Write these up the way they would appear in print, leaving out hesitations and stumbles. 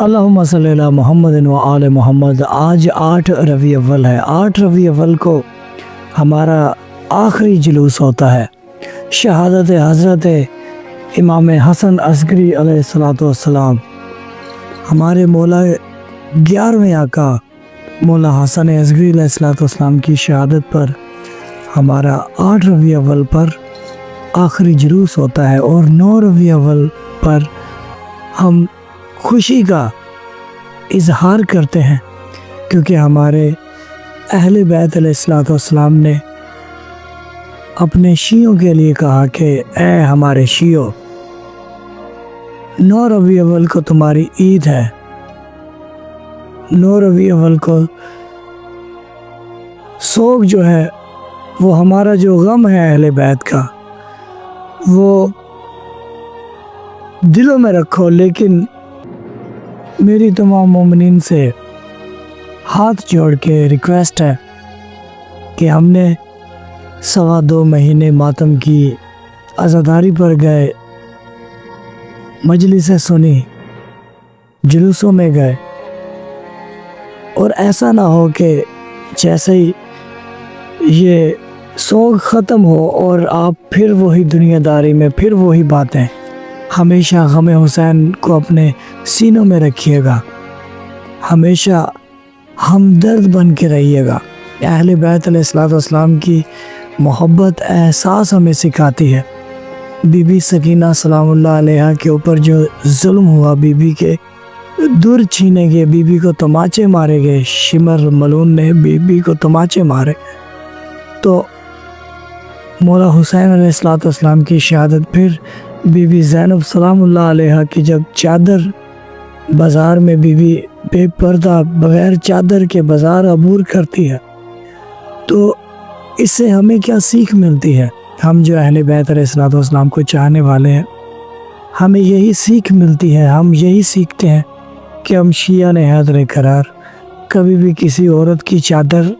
اللہم صلی علی محمد و آل محمد۔ آج 8 ربیع اول ہے۔ 8 ربیع اول کو ہمارا آخری جلوس ہوتا ہے۔ شہادت حضرت امام حسن عسکری علیہ السلام، ہمارے مولا 11ویں آقا مولا حسن عسکری علیہ السلام کی شہادت پر ہمارا 8 ربیع اول پر آخری جلوس ہوتا ہے، اور 9 ربیع اول پر ہم خوشی کا اظہار کرتے ہیں، کیونکہ ہمارے اہل بیت علیہ السلام نے اپنے شیعوں کے لیے کہا کہ اے ہمارے شیعوں، 9 ربیع اول کو تمہاری عید ہے۔ 9 ربیع اول کو سوگ جو ہے، وہ ہمارا جو غم ہے اہل بیت کا، وہ دلوں میں رکھو، لیکن میری تمام مومنین سے ہاتھ جوڑ کے ریکویسٹ ہے کہ ہم نے 2.25 مہینے ماتم کی عزاداری پر گئے، مجلسیں سنی، جلوسوں میں گئے، اور ایسا نہ ہو کہ جیسے ہی یہ سوگ ختم ہو اور آپ پھر وہی دنیا داری میں، پھر وہی باتیں۔ ہمیشہ غم حسین کو اپنے سینوں میں رکھیے گا، ہمیشہ ہمدرد بن کے رہیے گا۔ اہل بیت علیہ السلام کی محبت احساس ہمیں سکھاتی ہے۔ بی بی سکینہ سلام اللہ علیہا کے اوپر جو ظلم ہوا، بی بی کے در چھینے گئے، بی بی کو تماچے مارے گئے، شمر ملعون نے بی بی کو تماچے مارے، تو مولا حسین علیہ السلام کی شہادت، پھر بی بی زینب سلام اللہ علیہا کی جب چادر بازار میں بی بی بے پردہ بغیر چادر کے بازار عبور کرتی ہے، تو اس سے ہمیں کیا سیکھ ملتی ہے؟ ہم جو اہل بیت علیہ السلام کو چاہنے والے ہیں، ہمیں یہی سیکھ ملتی ہے، ہم یہی سیکھتے ہیں کہ ہم شیعہ حیدر قرار کبھی بھی کسی عورت کی چادر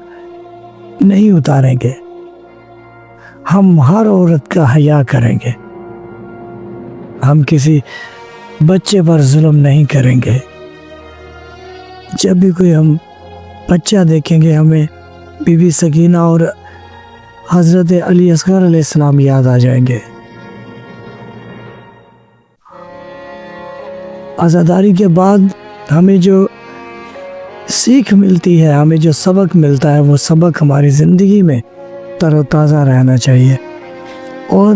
نہیں اتاریں گے، ہم ہر عورت کا حیا کریں گے، ہم کسی بچے پر ظلم نہیں کریں گے۔ جب بھی کوئی ہم بچہ دیکھیں گے، ہمیں بی بی سکینہ اور حضرت علی اصغر علیہ السلام یاد آ جائیں گے۔ عزاداری کے بعد ہمیں جو سیکھ ملتی ہے، ہمیں جو سبق ملتا ہے، وہ سبق ہماری زندگی میں تر و تازہ رہنا چاہیے۔ اور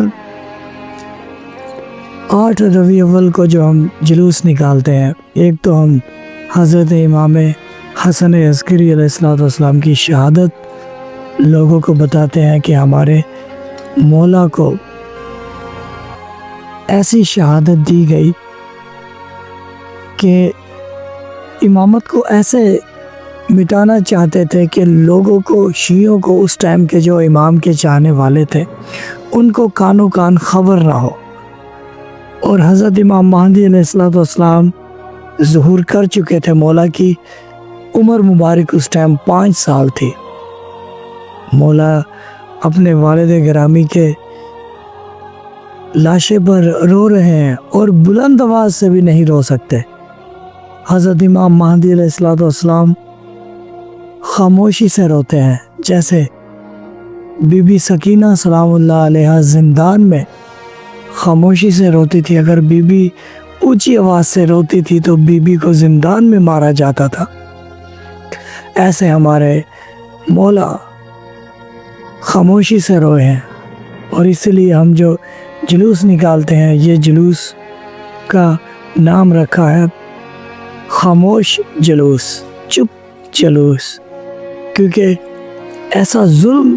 8 ربیع اول کو جو ہم جلوس نکالتے ہیں، ایک تو ہم حضرت امام حسن عسکری علیہ السلام کی شہادت لوگوں کو بتاتے ہیں کہ ہمارے مولا کو ایسی شہادت دی گئی کہ امامت کو ایسے مٹانا چاہتے تھے کہ لوگوں کو، شیعوں کو، اس ٹائم کے جو امام کے چاہنے والے تھے، ان کو کانوں کان خبر نہ ہو۔ اور حضرت امام مہدی علیہ السلام ظہور کر چکے تھے، مولا کی عمر مبارک اس ٹائم 5 سال تھی۔ مولا اپنے والد گرامی کے لاشے پر رو رہے ہیں، اور بلند آواز سے بھی نہیں رو سکتے۔ حضرت امام مہدی علیہ السلام خاموشی سے روتے ہیں، جیسے بی بی سکینہ سلام اللہ علیہا زندان میں خاموشی سے روتی تھی۔ اگر بی بی اونچی آواز سے روتی تھی تو بی بی کو زندان میں مارا جاتا تھا۔ ایسے ہمارے مولا خاموشی سے روئے ہیں، اور اس لیے ہم جو جلوس نکالتے ہیں، یہ جلوس کا نام رکھا ہے خاموش جلوس، چپ جلوس، کیونکہ ایسا ظلم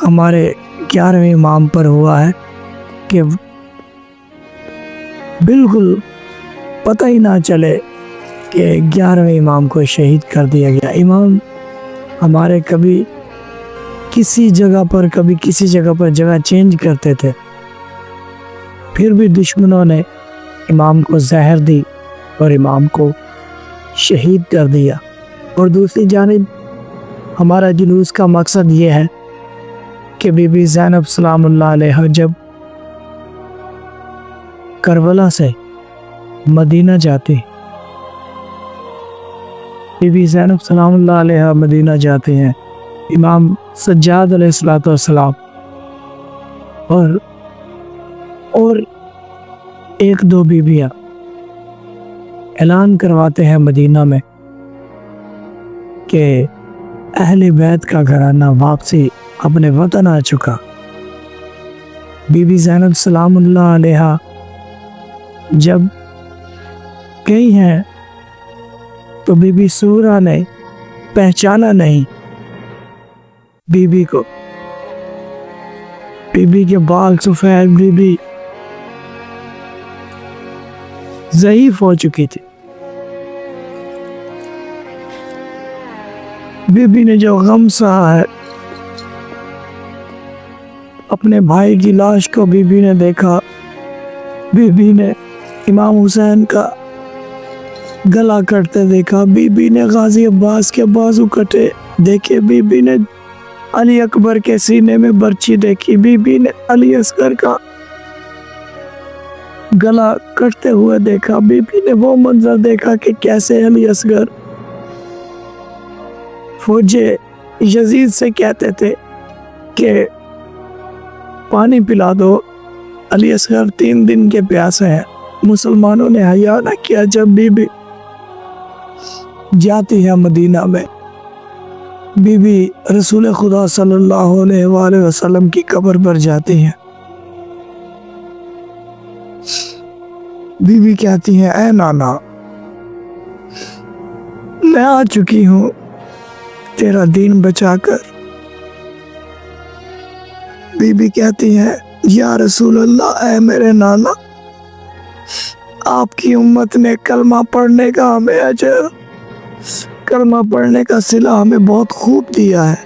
ہمارے 11ویں امام پر ہوا ہے کہ بالکل پتہ ہی نہ چلے کہ 11ویں امام کو شہید کر دیا گیا۔ امام ہمارے کبھی کسی جگہ پر جگہ چینج کرتے تھے، پھر بھی دشمنوں نے امام کو زہر دی اور امام کو شہید کر دیا۔ اور دوسری جانب ہمارا جلوس کا مقصد یہ ہے کہ بی بی زینب سلام اللہ علیہا جب کربلا سے مدینہ جاتی، بی بی زینب سلام اللہ علیہ مدینہ جاتے ہیں، امام سجاد علیہ السلام اور ایک دو بیویاں اعلان کرواتے ہیں مدینہ میں کہ اہل بیت کا گھرانہ واپسی اپنے وطن آ چکا۔ بی بی زینب سلام اللہ علیہ جب گئی ہیں تو بی بی سورہ نے پہچانا نہیں بی بی کو، بی بی کے بال سفید، بی بی ضعیف ہو چکی تھی۔ بی بی نے جو غم سہا ہے، اپنے بھائی کی لاش کو بی بی نے دیکھا، بی بی نے امام حسین کا گلا کٹتے دیکھا، بی بی نے غازی عباس کے بازو کٹے دیکھے، بی بی نے علی اکبر کے سینے میں برچی دیکھی، بی بی نے علی اصغر کا گلا کٹتے ہوئے دیکھا، بی بی نے وہ منظر دیکھا کہ کیسے علی اصغر فوج یزید سے کہتے تھے کہ پانی پلا دو، علی اصغر 3 دن کے پیاسے ہیں۔ مسلمانوں نے حیا نہ کیا جب بی بی جاتی ہے مدینہ میں، بی بی رسول خدا صلی اللہ علیہ وآلہ وسلم کی قبر پر جاتی ہیں، بی بی کہتی ہیں اے نانا میں آ چکی ہوں تیرا دین بچا کر۔ بی بی کہتی ہیں یا رسول اللہ، اے میرے نانا، آپ کی امت نے کلمہ پڑھنے کا ہمیں اجر، کلمہ پڑھنے کا صلہ ہمیں بہت خوب دیا ہے۔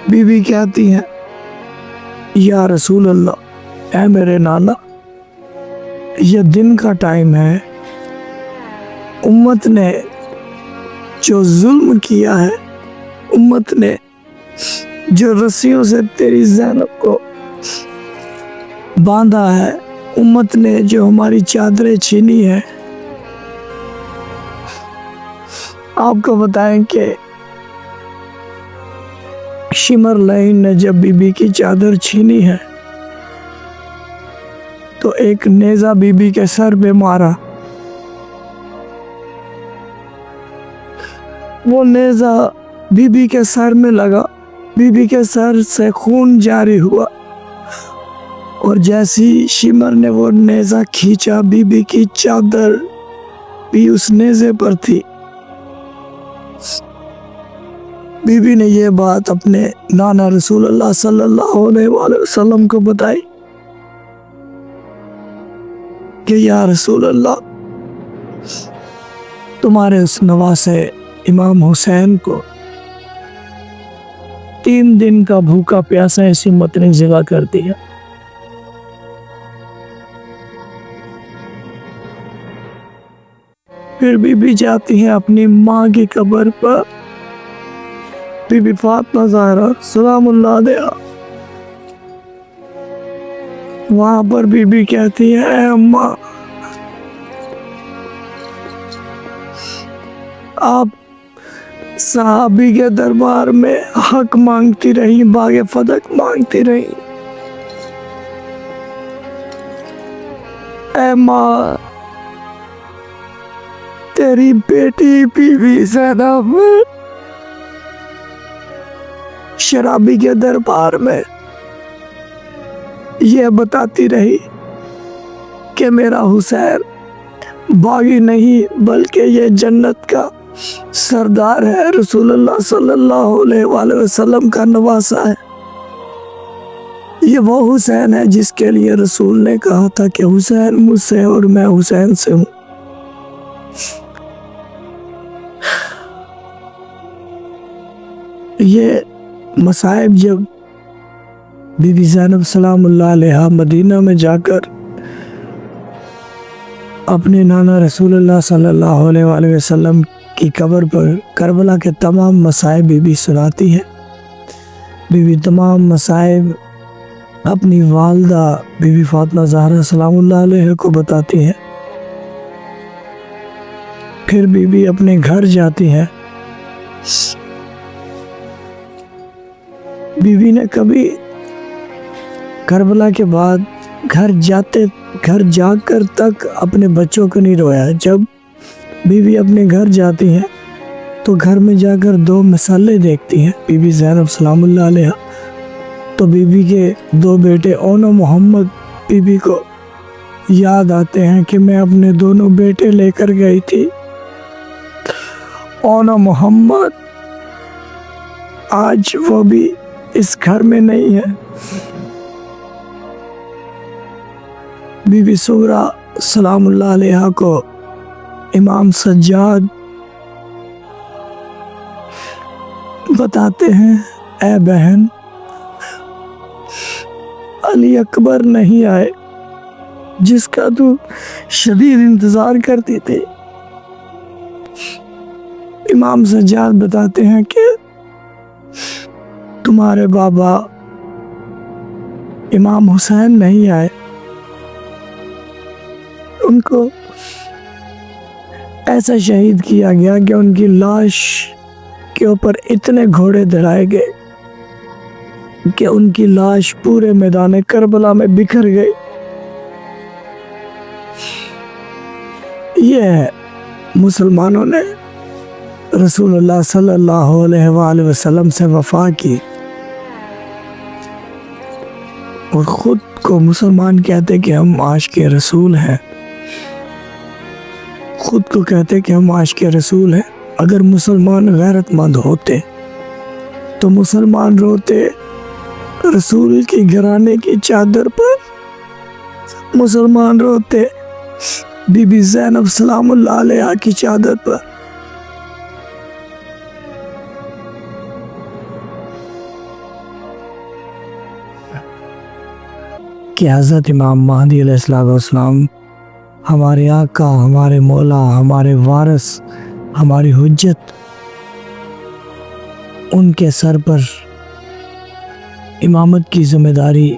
بی بی کہتی ہیں یا رسول اللہ، اے میرے نانا، یہ دن کا ٹائم ہے، امت نے جو ظلم کیا ہے، امت نے جو رسیوں سے تیری زینب کو باندھا ہے، امت نے جو ہماری چادریں چھینی ہے، آپ کو بتائیں کہ شمر لائن نے جب بی بی کی چادر چھینی ہے تو ایک نیزہ بی بی کے سر پہ مارا، وہ نیزہ بی بی کے سر میں لگا، بی بی کے سر سے خون جاری ہوا، اور جیسی شمر نے وہ نیزہ کھینچا، بی بی کی چادر بھی اس نیزے پر تھی۔ بی بی نے یہ بات اپنے نانا رسول اللہ صلی اللہ علیہ وآلہ وسلم کو بتائی کہ یا رسول اللہ، تمہارے اس نواسے امام حسین کو 3 دن کا بھوکا پیاسا ایسی امت نے ذبح کر دیا۔ پھر بی بی جاتی ہیں اپنی ماں کی قبر پر، بی بی فاطمہ زہرا سلام اللہ علیہا، وہاں پر بی بی کہتی ہے اے اماں، آپ صحابی کے دربار میں حق مانگتی رہی، باغ فتح مانگتی رہی، اے ماں تیری بیٹی بی بی زینب شرابی کے دربار میں یہ بتاتی رہی کہ میرا حسین باغی نہیں بلکہ یہ جنت کا سردار ہے، رسول اللہ صلی اللہ علیہ وآلہ وسلم کا نواسا ہے، یہ وہ حسین ہے جس کے لیے رسول نے کہا تھا کہ حسین مجھ سے اور میں حسین سے ہوں۔ یہ مصائب جب بی بی زینب سلام اللہ علیہ مدینہ میں جا کر اپنے نانا رسول اللہ صلی اللہ علیہ وآلہ وسلم کی قبر پر کربلا کے تمام مصائب بی بی سناتی ہے، بی بی تمام مصائب اپنی والدہ بی بی فاطمہ زہرا سلام اللہ علیہ کو بتاتی ہے، پھر بیوی اپنے گھر جاتی ہے۔ بیوی نے کبھی کربلا کے بعد گھر جا کر تک اپنے بچوں کو نہیں رویا۔ جب بیوی اپنے گھر جاتی ہے تو گھر میں جا کر 2 مسالے دیکھتی ہیں، بی بی زینب سلام اللہ علیہ۔ تو بیوی کے 2 بیٹے اون و محمد بیوی کو یاد آتے ہیں کہ میں اپنے دونوں بیٹے لے کر گئی تھی۔ اون و محمد آج وہ بھی اس گھر میں نہیں ہے۔ بی بی سغرا سلام اللہ علیہ کو امام سجاد بتاتے ہیں، اے بہن، علی اکبر نہیں آئے جس کا تو شدید انتظار کرتی تھی۔ امام سجاد بتاتے ہیں کہ تمہارے بابا امام حسین نہیں آئے، ان کو ایسا شہید کیا گیا کہ ان کی لاش کے اوپر اتنے گھوڑے دڑائے گئے کہ ان کی لاش پورے میدان کربلا میں بکھر گئی۔ یہ مسلمانوں نے رسول اللہ صلی اللہ علیہ وآلہ وسلم سے وفا کی اور خود کو مسلمان کہتے کہ ہم عاشق رسول ہیں، خود کو کہتے کہ ہم عاشق رسول ہیں۔ اگر مسلمان غیرت مند ہوتے تو مسلمان روتے رسول کی گھرانے کی چادر پر، مسلمان روتے بی بی زینب سلام اللہ علیہ کی چادر پر۔ کہ حضرت امام مہدی علیہ السلام ہمارے آقا، ہمارے مولا، ہمارے وارث، ہماری حجت، ان کے سر پر امامت کی ذمہ داری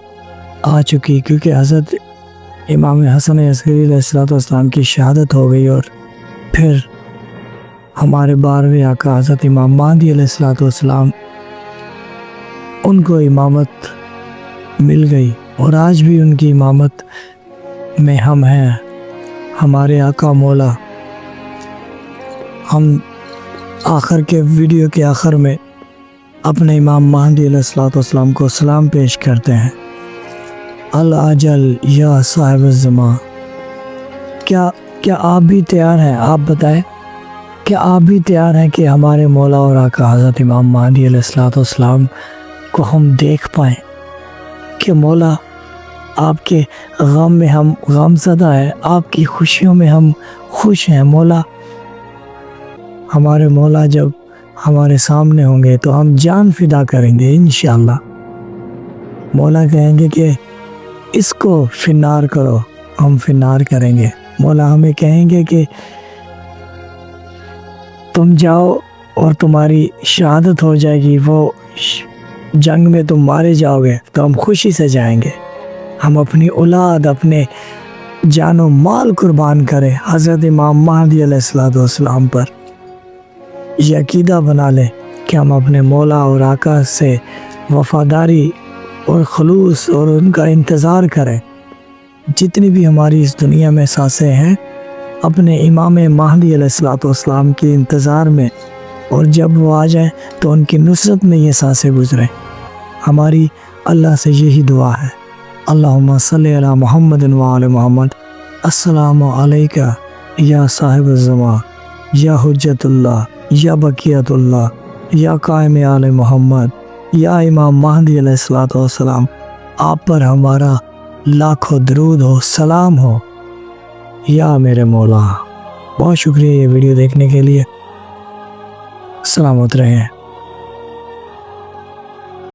آ چکی، کیونکہ حضرت امام حسن عسکری علیہ السلام کی شہادت ہو گئی اور پھر ہمارے 12ویں آقا حضرت امام مہدی علیہ السلام، ان کو امامت مل گئی اور آج بھی ان کی امامت میں ہم ہیں۔ ہمارے آقا مولا، ہم آخر کے ویڈیو کے آخر میں اپنے امام مہدی علیہ السلام کو سلام پیش کرتے ہیں۔ العجل یا صاحب الزمان، کیا آپ بھی تیار ہیں؟ آپ بتائیں، کیا آپ بھی تیار ہیں کہ ہمارے مولا اور آقا حضرت امام مہدی علیہ السلام کو ہم دیکھ پائیں؟ کہ مولا آپ کے غم میں ہم غم زدہ ہیں، آپ کی خوشیوں میں ہم خوش ہیں۔ مولا، ہمارے مولا جب ہمارے سامنے ہوں گے تو ہم جان فدا کریں گے انشاءاللہ۔ مولا کہیں گے کہ اس کو فنار کرو، ہم فنار کریں گے۔ مولا ہمیں کہیں گے کہ تم جاؤ اور تمہاری شہادت ہو جائے گی، وہ جنگ میں تم مارے جاؤ گے تو ہم خوشی سے جائیں گے۔ ہم اپنی اولاد، اپنے جان و مال قربان کریں حضرت امام مہدی علیہ السلام پر۔ یہ عقیدہ بنا لیں کہ ہم اپنے مولا اور آقا سے وفاداری اور خلوص اور ان کا انتظار کریں۔ جتنی بھی ہماری اس دنیا میں سانسیں ہیں، اپنے امام مہدی علیہ السلام کے انتظار میں، اور جب وہ آ جائیں تو ان کی نصرت میں یہ سانسیں گزریں۔ ہماری اللہ سے یہی دعا ہے۔ اللہم صلی علی محمد و آل محمد۔ السلام علیکہ یا صاحب الزمان، یا حجت اللہ، یا بقیت اللہ، یا قائم آل محمد، یا امام مہدی علیہ السلام، آپ پر ہمارا لاکھوں درود ہو، سلام ہو، یا میرے مولا۔ بہت شکریہ یہ ویڈیو دیکھنے کے لیے۔ سلامت رہیں۔